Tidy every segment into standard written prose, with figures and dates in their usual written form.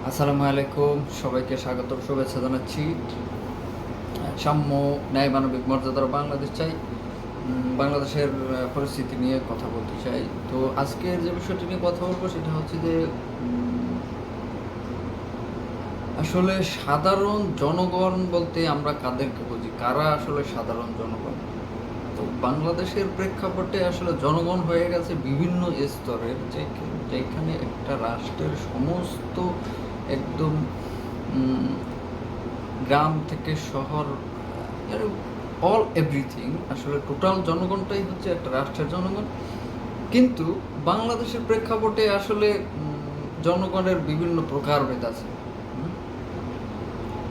আসসালামু আলাইকুম, সবাইকে স্বাগত শুভেচ্ছা জানাচ্ছি। সাম্য, ন্যায়, মানবিক মর্যাদার বাংলাদেশ চাই। বাংলাদেশের পরিস্থিতি নিয়ে কথা বলতে চাই। তো আজকের যে বিষয়টি নিয়ে কথা বলবো সেটা হচ্ছে যে আসলে সাধারণ জনগণ বলতে আমরা কাদেরকে বুঝি, কারা আসলে সাধারণ জনগণ। তো বাংলাদেশের প্রেক্ষাপটে আসলে জনগণ হয়ে গেছে বিভিন্ন স্তরের, যেখানে একটা রাষ্ট্রের সমস্ত একদম গ্রাম থেকে শহর, অল এভরিথিং, আসলে টোটাল জনগণটাই হচ্ছে একটা রাষ্ট্রের জনগণ। কিন্তু বাংলাদেশের প্রেক্ষাপটে আসলে জনগণের বিভিন্ন প্রকারভেদ আছে।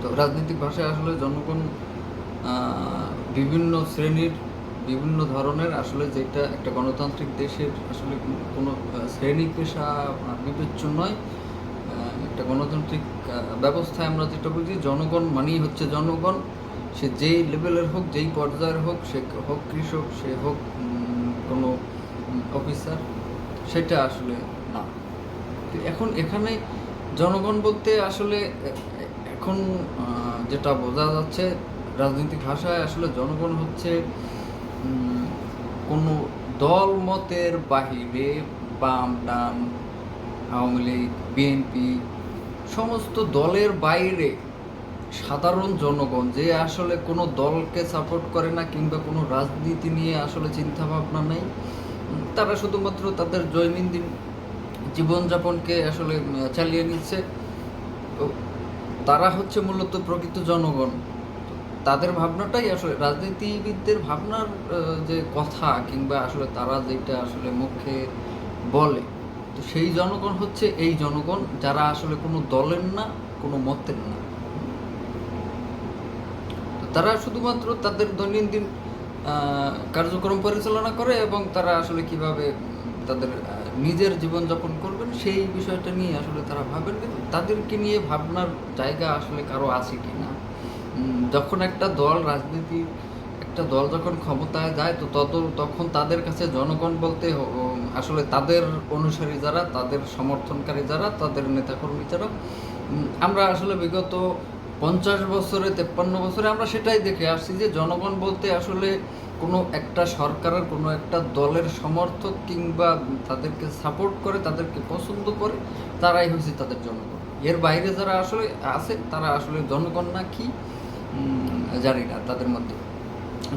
তো রাজনৈতিক ভাষায় আসলে জনগণ বিভিন্ন শ্রেণীর, বিভিন্ন ধরনের, আসলে যেটা একটা গণতান্ত্রিক দেশের আসলে কোনো শ্রেণী পেশা বিবেচ্য নয়। একটা গণতান্ত্রিক ব্যবস্থায় আমরা যেটা বুঝি, জনগণ মানেই হচ্ছে জনগণ। সে যেই লেভেলের হোক, যেই পর্যায়ের হোক, সে হোক কৃষক, সে হোক কোনো অফিসার, সেটা আসলে না। তো এখন এখানে জনগণ বলতে আসলে এখন যেটা বোঝা যাচ্ছে রাজনৈতিক ভাষায়, আসলে জনগণ হচ্ছে কোনো দল মতের বাহিরে, বাম ডান, আওয়ামী লীগ, বিএনপি, সমস্ত দলের বাইরে সাধারণ জনগণ, যে আসলে কোনো দলকে সাপোর্ট করে না কিংবা কোনো রাজনীতি নিয়ে আসলে চিন্তাভাবনা নেই, তারা শুধুমাত্র তাদের দৈনন্দিন জীবনযাপনকে আসলে চালিয়ে নিচ্ছে। তো তারা হচ্ছে মূলত প্রকৃত জনগণ। তাদের ভাবনাটাই আসলে রাজনীতিবিদদের ভাবনার যে কথা, কিংবা আসলে তারা যেটা আসলে মুখে বলে, তো সেই জনগণ হচ্ছে এই জনগণ যারা আসলে কোনো দলের না, কোনো মতের না। তো তারা শুধুমাত্র তাদের দৈনন্দিন কার্যক্রম পরিচালনা করে, এবং তারা আসলে কিভাবে তাদের নিজের জীবনযাপন করবেন সেই বিষয়টা নিয়ে আসলে তারা ভাবেন। কিন্তু তাদেরকে নিয়ে ভাবনার জায়গা আসলে কারো আছে কি না। যখন একটা দল একটা দল যখন ক্ষমতায় যায়, তো তখন তাদের কাছে জনগণ বলতে আসলে তাদের অনুসারী যারা, তাদের সমর্থনকারী যারা, তাদের নেতাকর্মী যারা, আমরা আসলে বিগত 50 বছরে, 53 বছরে আমরা সেটাই দেখে আসছি যে জনগণ বলতে আসলে কোনো একটা সরকারের, কোনো একটা দলের সমর্থক কিংবা তাদেরকে সাপোর্ট করে, তাদেরকে পছন্দ করে, তারাই হচ্ছে তাদের জনগণ। এর বাইরে যারা আসলে আছে, তারা আসলে জনগণ না কি জানি না, তাদের মধ্যে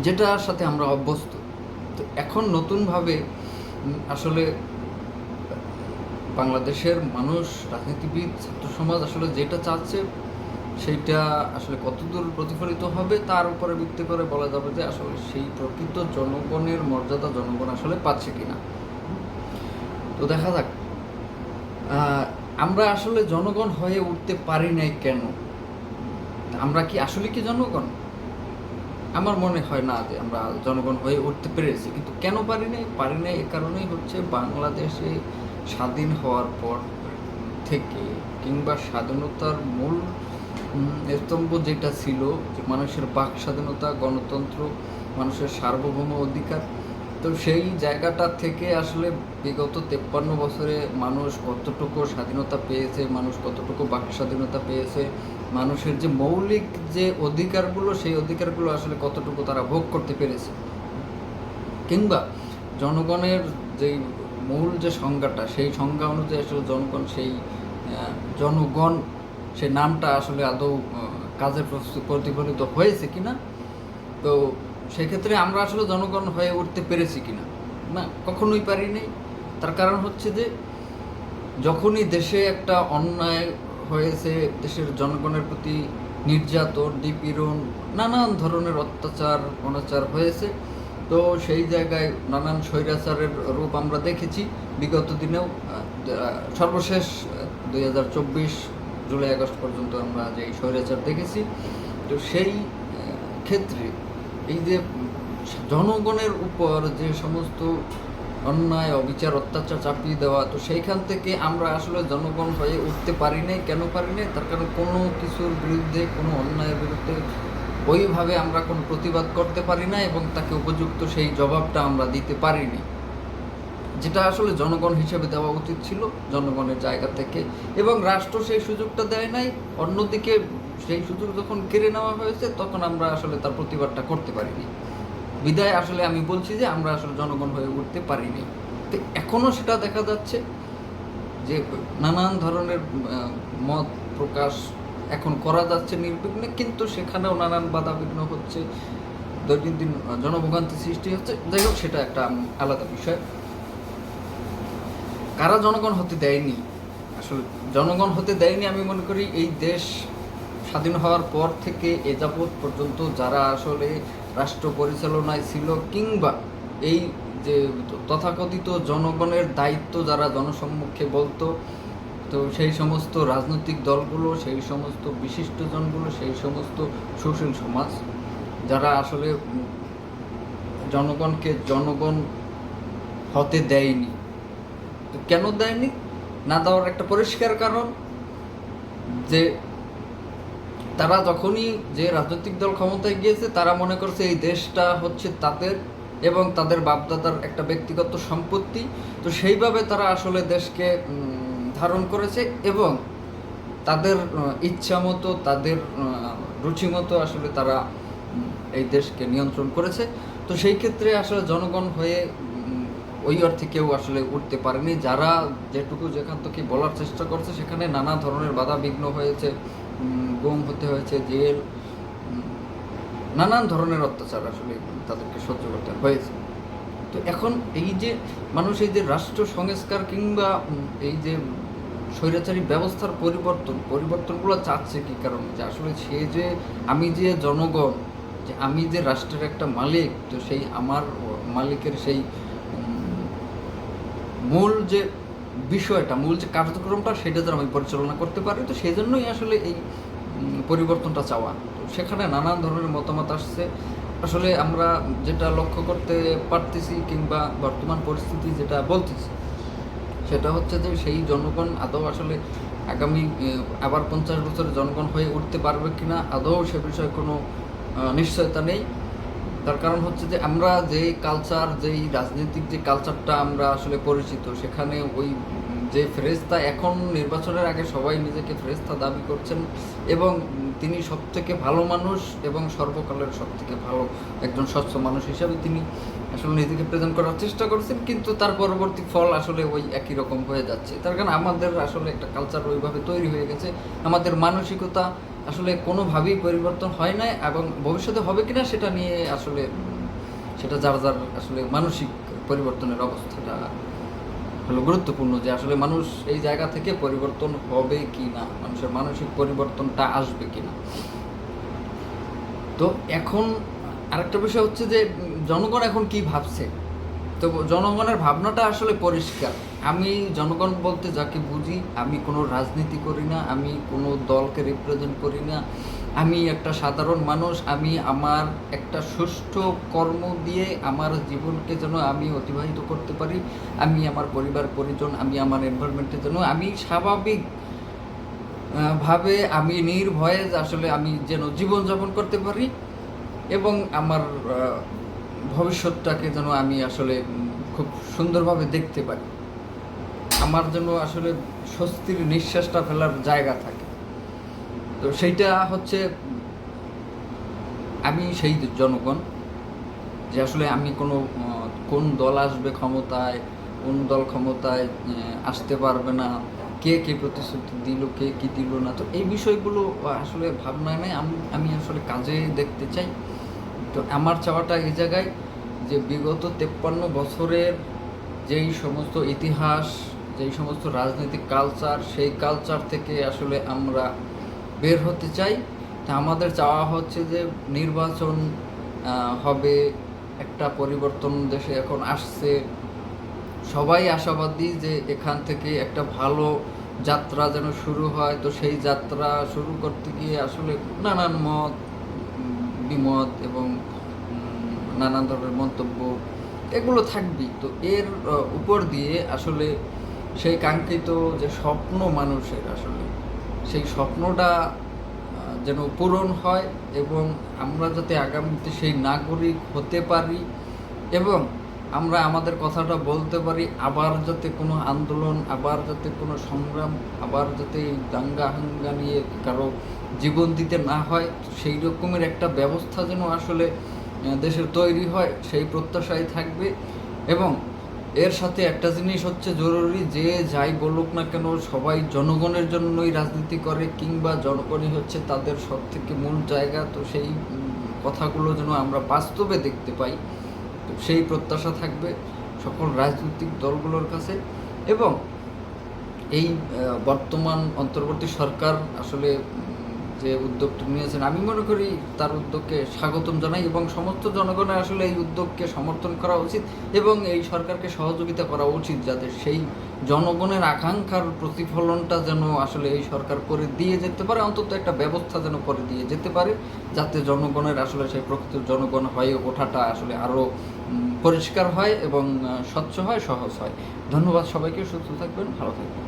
যেটার সাথে আমরা অভ্যস্ত। তো এখন নতুনভাবে আসলে বাংলাদেশের মানুষ, রাজনীতিবিদ, ছাত্র সমাজ আসলে যেটা চাচ্ছে, সেইটা আসলে কতদূর প্রতিফলিত হবে তার উপরে ভিত্তি করে বলা যাবে যে আসলে সেই প্রকৃত জনগণের মর্যাদা জনগণ আসলে পাচ্ছে কিনা। তো দেখা যাক আমরা আসলে জনগণ হয়ে উঠতে পারি নাই কেন। আমরা কি আসলে কি জনগণ? আমার মনে হয় না যে আমরা জনগণ হয়ে উঠতে পেরেছি। কিন্তু কেন পারি নাই এ কারণেই হচ্ছে, বাংলাদেশে স্বাধীন হওয়ার পর থেকে, কিংবা স্বাধীনতার মূল স্তম্ভ যেটা ছিল, যে মানুষের বাক স্বাধীনতা, গণতন্ত্র, মানুষের সার্বভৌম অধিকার, তো সেই জায়গাটা থেকে আসলে বিগত 53 বছরে মানুষ কতটুকু স্বাধীনতা পেয়েছে, মানুষ কতটুকু বাক স্বাধীনতা পেয়েছে, মানুষের যে মৌলিক যে অধিকারগুলো, সেই অধিকারগুলো আসলে কতটুকু তারা ভোগ করতে পেরেছে, কিংবা জনগণের যেই মূল যে সংজ্ঞাটা, সেই সংজ্ঞা অনুযায়ী আসলে জনগণ, সেই জনগণ, সে নামটা আসলে আদৌ কাজে প্রতিফলিত হয়েছে কিনা। তো সেক্ষেত্রে আমরা আসলে জনগণ হয়ে উঠতে পেরেছি কিনা, না, কখনোই পারি নাই। তার কারণ হচ্ছে যে যখনই দেশে একটা অন্যায় হয়েছে, দেশের জনগণের প্রতি নির্যাতন, নিপীড়ন, নানান ধরনের অত্যাচার অনাচার হয়েছে, তো সেই জায়গায় নানান স্বৈরাচারের রূপ আমরা দেখেছি বিগত দিনেও। সর্বশেষ 2024 জুলাই আগস্ট পর্যন্ত আমরা যে স্বৈরাচার দেখেছি, তো সেই ক্ষেত্রে এই যে জনগণের উপর যে সমস্ত অন্যায়, অবিচার, অত্যাচার চাপিয়ে দেওয়া, তো সেইখান থেকে আমরা আসলে জনগণ হয়ে উঠতে পারি নাই। কেন পারি নাই? তার কারণ কোনো কিছুর বিরুদ্ধে, কোনো অন্যায়ের বিরুদ্ধে ওইভাবে আমরা কোনো প্রতিবাদ করতে পারি না, এবং তাকে উপযুক্ত সেই জবাবটা আমরা দিতে পারিনি। যেটা আসলে জনগণ হিসেবে দেওয়া উচিত ছিল জনগণের জায়গা থেকে, এবং রাষ্ট্র সেই সুযোগটা দেয় নাই। অন্যদিকে সেই সুযোগ যখন কেড়ে নেওয়া হয়েছে তখন আমরা আসলে তার প্রতিবাদটা করতে পারিনি। বিদায় আসলে আমি বলছি যে আমরা আসলে জনগণ হয়ে উঠতে পারিনি। তো এখনও সেটা দেখা যাচ্ছে যে নানান ধরনের মত প্রকাশ এখন করা যাচ্ছে নির্বিঘ্নে, কিন্তু সেখানেও নানান বাধাবিঘ্ন হচ্ছে, দৈনন্দিন জনভোগান্তি সৃষ্টি হচ্ছে। যাই হোক, সেটা একটা আলাদা বিষয়। কারা জনগণ হতে দেয়নি? আসলে জনগণ হতে দেয়নি আমি মনে করি এই দেশ স্বাধীন হওয়ার পর থেকে এ যাবৎ পর্যন্ত যারা আসলে রাষ্ট্র পরিচালনায় ছিল, কিংবা এই যে তথাকথিত জনগণের দায়িত্ব যারা জনসম্মুখে বলতো, তো সেই সমস্ত রাজনৈতিক দলগুলো, সেই সমস্ত বিশিষ্টজনগুলো, সেই সমস্ত সুশীল সমাজ যারা আসলে জনগণকে জনগণ হতে দেয়নি। তো কেন দেয়নি? না দেওয়ার একটা পরিষ্কার কারণ, যে তারা যখনই যে রাজনৈতিক দল ক্ষমতায় গিয়েছে তারা মনে করছে এই দেশটা হচ্ছে তাদের এবং তাদের বাপদাদার একটা ব্যক্তিগত সম্পত্তি। তো সেইভাবে তারা আসলে দেশকে ধারণ করেছে এবং তাদের ইচ্ছা মতো, তাদের রুচি মতো আসলে তারা এই দেশকে নিয়ন্ত্রণ করেছে। তো সেই ক্ষেত্রে আসলে জনগণ হয়ে ওই অর্থে কেউ আসলে উঠতে পারেনি। যারা যেটুকু যেখান থেকে বলার চেষ্টা করছে সেখানে নানা ধরনের বাধা বিঘ্ন হয়েছে, গুম হতে হয়েছে, জেল, নানান ধরনের অত্যাচার আসলে তাদেরকে সহ্য করতে হয়েছে। তো এখন এই যে মানুষ এই যে রাষ্ট্র সংস্কার কিংবা এই যে স্বৈরাচারী ব্যবস্থার পরিবর্তনগুলো চাচ্ছে কি কারণে? যে আসলে সে যে আমি যে জনগণ, যে আমি যে রাষ্ট্রের একটা মালিক, তো সেই আমার মালিকের সেই মূল যে বিষয়টা, মূল যে কার্যক্রমটা, সেটা যেন আমি পরিচালনা করতে পারি। তো সেই জন্যই আসলে এই পরিবর্তনটা চাওয়া। তো সেখানে নানান ধরনের মতামত আসছে। আসলে আমরা যেটা লক্ষ্য করতে পারতেছি কিংবা বর্তমান পরিস্থিতি যেটা বলতেছি, সেটা হচ্ছে যে সেই জনগণ আদৌ আসলে আগামী আবার 50 বছরের জনগণ হয়ে উঠতে পারবে কিনা আদৌ সে বিষয়ে কোনো নিশ্চয়তা নেই। তার কারণ হচ্ছে যে আমরা যেই কালচার, যেই রাজনৈতিক যে কালচারটা আমরা আসলে পরিচিত, সেখানে ওই যে ফেরেশতা, এখন নির্বাচনের আগে সবাই নিজেকে ফেরেশতা দাবি করছেন এবং তিনি সবথেকে ভালো মানুষ এবং সর্বকালের সবথেকে ভালো একজন স্বচ্ছ মানুষ হিসাবে তিনি আসলে নিজেকে প্রেজেন্ট করার চেষ্টা করছেন, কিন্তু তার পরবর্তী ফল আসলে ওই একই রকম হয়ে যাচ্ছে। তার কারণ আমাদের আসলে একটা কালচার ওইভাবে তৈরি হয়ে গেছে, আমাদের মানসিকতা আসলে কোনোভাবেই পরিবর্তন হয় না, এবং ভবিষ্যতে হবে কিনা সেটা নিয়ে আসলে সেটা যার যার আসলে মানসিক পরিবর্তনের অবস্থাটা হলো গুরুত্বপূর্ণ, যে আসলে মানুষ এই জায়গা থেকে পরিবর্তন হবে কি না, মানুষের মানসিক পরিবর্তনটা আসবে কি না। তো এখন আরেকটা বিষয় হচ্ছে যে জনগণ এখন কি ভাবছে। তো জনগণের ভাবনাটা আসলে পরিষ্কার। আমি জনগণ বলতে যাকে বুঝি, আমি কোনো রাজনীতি করি না, আমি কোনো দলকে রিপ্রেজেন্ট করি না, আমি একটা সাধারণ মানুষ। আমি আমার একটা সুষ্ঠু কর্ম দিয়ে আমার জীবনকে যেন আমি অতিবাহিত করতে পারি, আমি আমার পরিবার পরিজন, আমি আমার এনভায়রনমেন্টের জন্য আমি স্বাভাবিক ভাবে আমি নির্ভয়ে আসলে আমি যেন জীবনযাপন করতে পারি এবং আমার ভবিষ্যৎটাকে যেন আমি আসলে খুব সুন্দরভাবে দেখতে পারি, আমার জন্য আসলে স্বস্তির নিঃশ্বাসটা ফেলার জায়গা থাকে। তো সেইটা হচ্ছে আমি সেই জনগণ, যে আসলে আমি কোনো কোন দল আসবে ক্ষমতায়, কোন দল ক্ষমতায় আসতে পারবে না, কে কে প্রতিশ্রুতি দিল, কে কী দিল না, তো এই বিষয়গুলো আসলে ভাবনায় নেই। আমি আসলে কাজে দেখতে চাই। তো আমার চাওয়াটা এই জায়গায় যে বিগত 53 বছরের যেই সমস্ত ইতিহাস, যেই সমস্ত রাজনৈতিক কালচার, সেই কালচার থেকে আসলে আমরা বের হতে চাই। তা আমাদের চাওয়া হচ্ছে যে নির্বাচন হবে, একটা পরিবর্তন দেশে এখন আসছে, সবাই আশাবাদী যে এখান থেকে একটা ভালো যাত্রা যেন শুরু হয়। তো সেই যাত্রা শুরু করতে গিয়ে আসলে নানান মত বিমত এবং নানান ধরনের মন্তব্য এগুলো থাকবেই। তো এর উপর দিয়ে আসলে সেই কাঙ্ক্ষিত যে স্বপ্ন মানুষের, আসলে সেই স্বপ্নটা যেন পূরণ হয় এবং আমরা যাতে আগামীতে সেই নাগরিক হতে পারি এবং আমরা আমাদের কথাটা বলতে পারি, আবার যাতে কোনো আন্দোলন, আবার যাতে কোনো সংগ্রাম, আবার যাতে এই দাঙ্গা হাঙ্গা নিয়ে কারো জীবন দিতে না হয়, সেই রকমের একটা ব্যবস্থা যেন আসলে দেশের তৈরি হয়, সেই প্রত্যাশাই থাকবে। এবং এর সাথে একটা জিনিস হচ্ছে জরুরি, যে যাই বলুক না কেন সবাই জনগণের জন্যই রাজনীতি করে, কিংবা জনগণই হচ্ছে তাদের সবথেকে মূল জায়গা। তো সেই কথাগুলো যেন আমরা বাস্তবে দেখতে পাই, তো সেই প্রত্যাশা থাকবে সকল রাজনৈতিক দলগুলোর কাছে। এবং এই বর্তমান অন্তর্বর্তী সরকার আসলে যে উদ্যোগটা নিয়েছেন, আমি মনে করি তার উদ্যোগকে স্বাগতম জানাই, এবং সমস্ত জনগণের আসলে এই উদ্যোগকে সমর্থন করা উচিত এবং এই সরকারকে সহযোগিতা করা উচিত, যাতে সেই জনগণের আকাঙ্ক্ষার প্রতিফলনটা যেন আসলে এই সরকার করে দিয়ে যেতে পারে, অন্তত একটা ব্যবস্থা যেন করে দিয়ে যেতে পারে, যাতে জনগণের আসলে সেই প্রকৃত জনগণ হয়ে ওঠাটা আসলে আরও পরিষ্কার হয় এবং স্বচ্ছ হয়, সহজ হয়। ধন্যবাদ সবাইকে, সুস্থ থাকবেন, ভালো থাকবেন।